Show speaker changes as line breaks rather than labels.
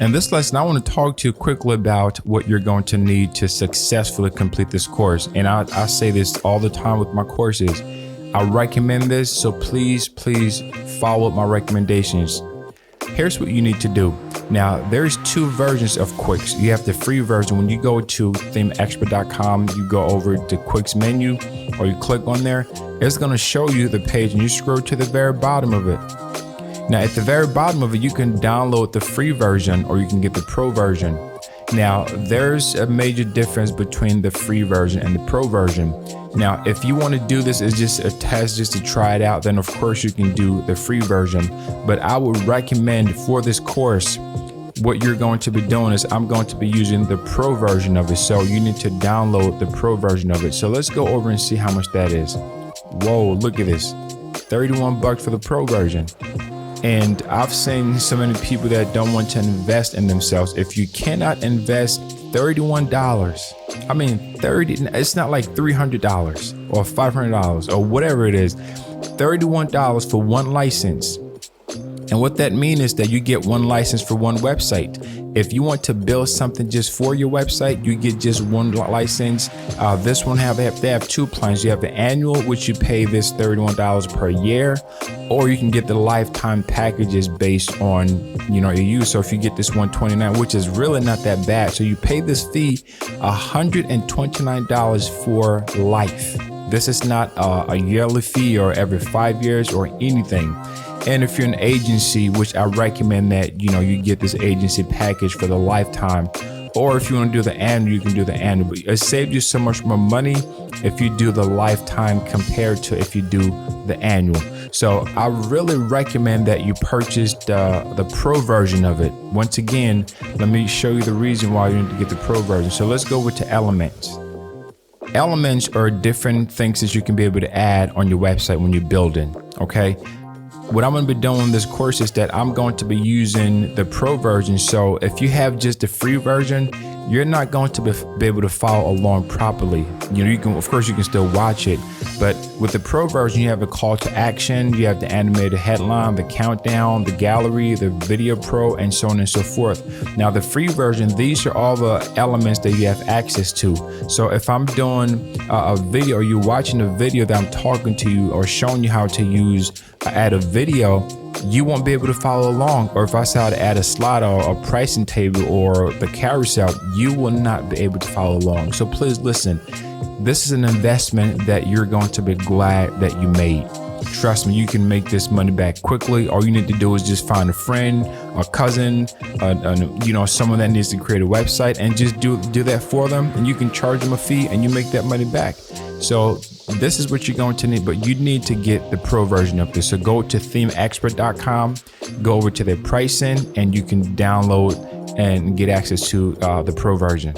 In this lesson, I want to talk to you quickly about what you're going to need to successfully complete this course. And I say this all the time with my courses. I recommend this, so please follow my recommendations. Here's what you need to do. Now, there's two versions of Quix. You have the free version. When you go to themeexpert.com, you go over to Quix menu, or you click on there, it's going to show you the page, and you scroll to the very bottom of it. Now, at the very bottom of it, you can download the free version, or you can get the pro version. Now, there's a major difference between the free version and the pro version. Now, if you want to do this as just a test, just to try it out, then of course you can do the free version. But I would recommend for this course, what you're going to be doing is I'm going to be using the pro version of it. So you need to download the pro version of it. So let's go over and see how much that is. Whoa, look at this. 31 bucks for the pro version. And I've seen so many people that don't want to invest in themselves. If you cannot invest $31, I mean, it's not like $300 or $500 or whatever it is, $31 for one license. And what that means is that you get one license for one website. If you want to build something just for your website, you get just one license. This one they have two plans. You have the annual, which you pay this $31 per year, or you can get the lifetime packages based on your use. So if you get this $129, which is really not that bad, so you pay this fee $129 for life. This is not a yearly fee or every 5 years or anything. And if you're an agency, which I recommend that you get this agency package for the lifetime, or if you want to do the annual, you can do the annual. But it saves you so much more money if you do the lifetime compared to if you do the annual. So I really recommend that you purchase the pro version of it. Once again, let me show you the reason why you need to get the pro version. So let's go over to Elements. Elements are different things that you can be able to add on your website when you're building, okay? What I'm going to be doing in this course is that I'm going to be using the pro version. So if you have just the free version, you're not going to be able to follow along properly. You can, of course, you can still watch it, but with the pro version, you have a call to action, you have the animated headline, the countdown, the gallery, the video pro, and so on and so forth. Now, the free version, these are all the elements that you have access to. So if I'm doing a video, or you're watching a video that I'm talking to you or showing you how to add a video, you won't be able to follow along. Or if I say how to add a slide or a pricing table or the carousel, you will not be able to follow along. So please listen, this is an investment that you're going to be glad that you made. Trust me, you can make this money back quickly. All you need to do is just find a friend, a cousin, someone that needs to create a website, and just do that for them, and you can charge them a fee and you make that money back. So this is what you're going to need, but you need to get the pro version of this. So go to themeexpert.com, go over to their pricing, and you can download and get access to the pro version.